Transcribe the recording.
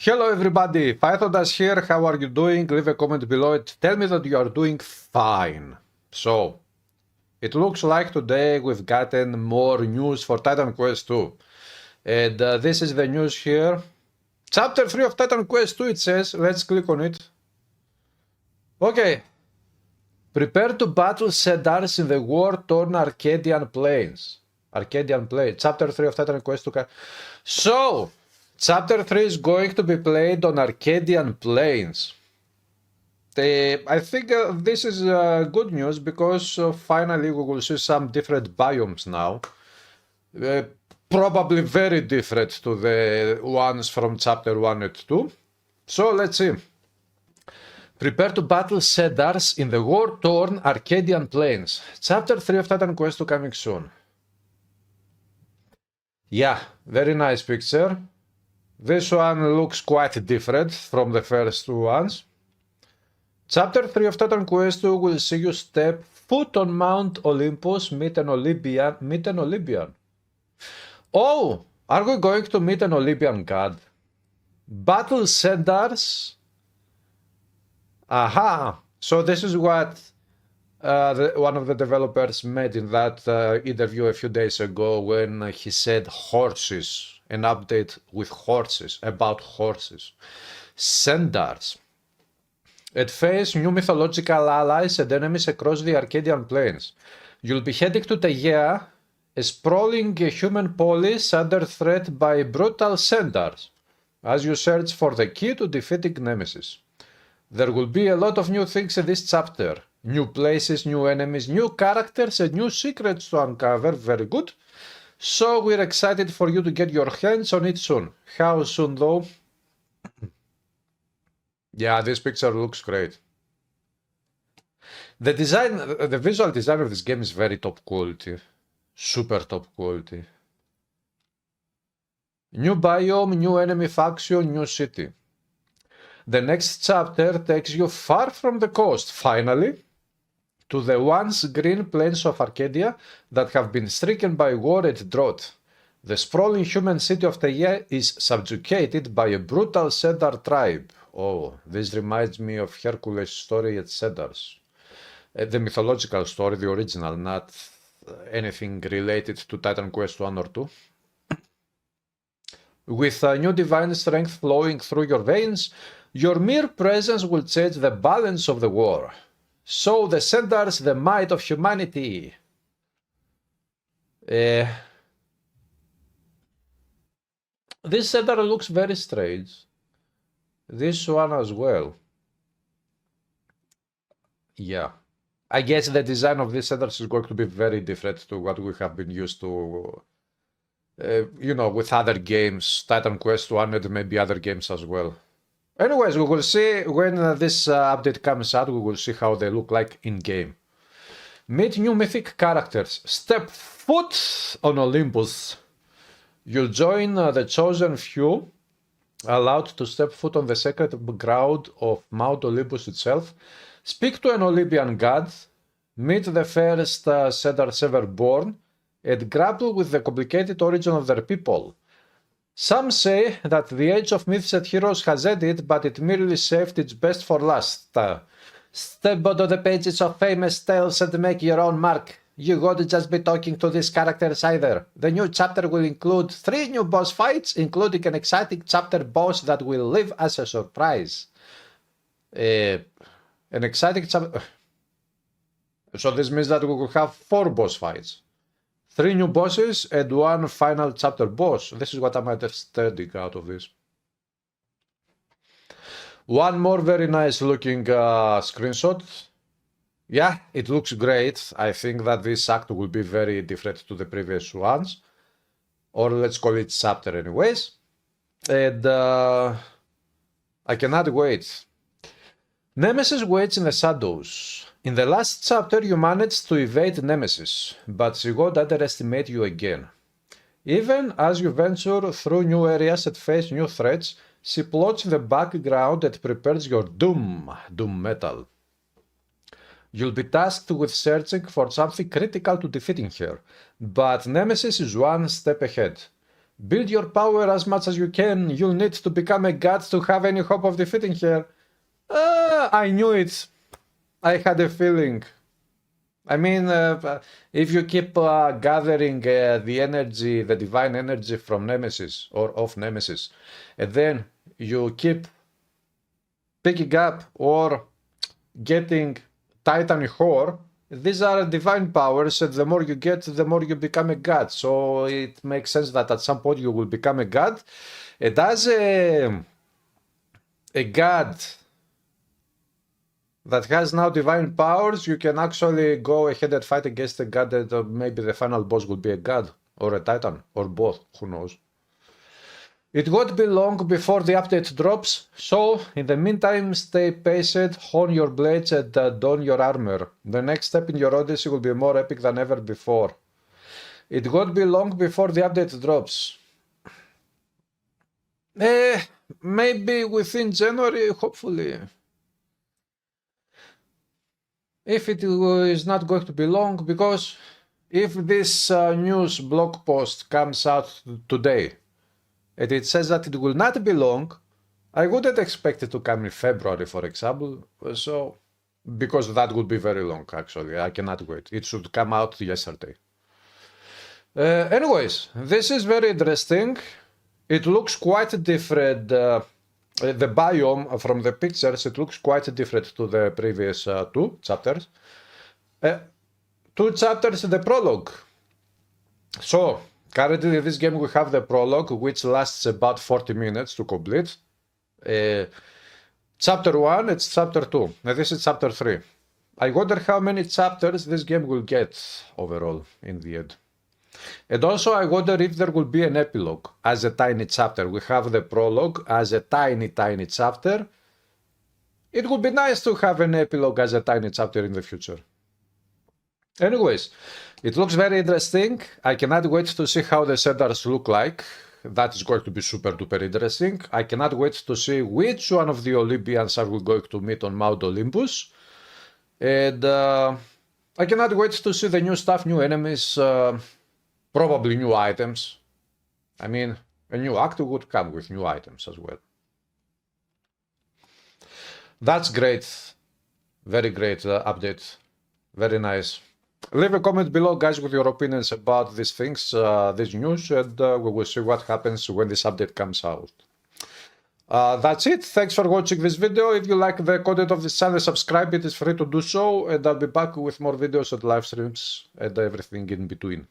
Hello everybody, Pythodas here, how are you doing? Leave a comment below, tell me that you are doing fine. So, it looks like today we've gotten more news for Titan Quest 2. And this is the news here. Chapter 3 of Titan Quest 2, it says, let's click on it. Okay. Prepare to battle Cedars in the war-torn Arcadian Plains. Chapter 3 of Titan Quest 2. So, Chapter 3 is going to be played on Arcadian Plains. I think this is good news because finally we will see some different biomes now. Probably very different to the ones from Chapter 1 and 2. So let's see. Prepare to battle Cedars in the war-torn Arcadian Plains. Chapter 3 of Titan Quest 2 coming soon. Yeah, very nice picture. This one looks quite different from the first two ones. Chapter 3 of Titan Quest 2 will see you step foot on Mount Olympus, meet an Olympian. Oh, are we going to meet an Olympian god? Battle Cedars. Aha! So this is what one of the developers made in that interview a few days ago when he said horses. An update with horses, about horses. Centaurs. At face new mythological allies and enemies across the Arcadian Plains. You'll be heading to Tegea, a sprawling human polis under threat by brutal centaurs, as you search for the key to defeating Nemesis. There will be a lot of new things in this chapter. New places, new enemies, new characters, and new secrets to uncover. Very good. So we're excited for you to get your hands on it soon. How soon though? Yeah, this picture looks great. The visual design of this game is very top quality. Super top quality. New biome, new enemy faction, new city. The next chapter takes you far from the coast, finally, to the once green plains of Arcadia that have been stricken by war and drought. The sprawling human city of Tegea is subjugated by a brutal centaur tribe. Oh, this reminds me of Hercules' story at Cedars. The mythological story, the original, not anything related to Titan Quest 1 or 2. With new divine strength flowing through your veins, your mere presence will change the balance of the war. Show the centaurs the might of humanity. This centaur looks very strange. This one as well. Yeah. I guess the design of these centaurs is going to be very different to what we have been used to, with other games, Titan Quest 1 and maybe other games as well. Anyways, we will see when this update comes out, we will see how they look like in-game. Meet new mythic characters. Step foot on Olympus. You'll join the chosen few, allowed to step foot on the sacred ground of Mount Olympus itself. Speak to an Olympian god. Meet the fairest centaurs ever born, and grapple with the complicated origin of their people. Some say that the age of myths and heroes has ended, but it merely saved its best for last. Step onto the pages of famous tales and make your own mark. You won't just be talking to these characters either. The new chapter will include 3 new boss fights, including an exciting chapter boss that will live as a surprise. An exciting chapter... So this means that we will have 4 boss fights. 3 new bosses and 1 final chapter boss. This is what I'm understanding out of this. One more very nice looking screenshot. Yeah, it looks great. I think that this act will be very different to the previous ones. Or let's call it chapter anyways. And I cannot wait. Nemesis waits in the shadows. In the last chapter you managed to evade Nemesis, but she won't underestimate you again. Even as you venture through new areas and face new threats, she plots in the background and prepares your doom metal. You'll be tasked with searching for something critical to defeating her, but Nemesis is one step ahead. Build your power as much as you can. You'll need to become a god to have any hope of defeating her. I knew it. I had a feeling. I mean, if you keep gathering the energy, the divine energy from Nemesis or of Nemesis, and then you keep picking up or getting Titan Whore, these are divine powers, and the more you get, the more you become a god. So it makes sense that at some point you will become a god. And as a god that has now divine powers, you can actually go ahead and fight against a god that maybe the final boss will be a god or a titan or both, who knows. It won't be long before the update drops, so in the meantime stay patient, hone your blades and don your armor. The next step in your odyssey will be more epic than ever before. It won't be long before the update drops. Maybe within January, hopefully. If it is not going to be long, because if this news blog post comes out today, and it says that it will not be long, I wouldn't expect it to come in February, for example, so, because that would be very long, actually. I cannot wait. It should come out yesterday. Anyways, this is very interesting. It looks quite different. The biome from the pictures, it looks quite different to the previous two chapters. Two chapters in the prologue. So, currently in this game we have the prologue, which lasts about 40 minutes to complete. Chapter 1, it's chapter 2, and this is chapter 3. I wonder how many chapters this game will get overall in the end. And also I wonder if there will be an epilogue as a tiny chapter. We have the prologue as a tiny chapter. It would be nice to have an epilogue as a tiny chapter in the future. Anyways, it looks very interesting. I cannot wait to see how the setters look like. That is going to be super duper interesting. I cannot wait to see which one of the Olympians are we going to meet on Mount Olympus. And I cannot wait to see the new stuff, new enemies, probably new items. I mean, a new act would come with new items as well. That's great. Very great update. Very nice. Leave a comment below, guys, with your opinions about these things, this news, and we will see what happens when this update comes out. That's it. Thanks for watching this video. If you like the content of this channel, subscribe. It is free to do so, and I'll be back with more videos and live streams and everything in between.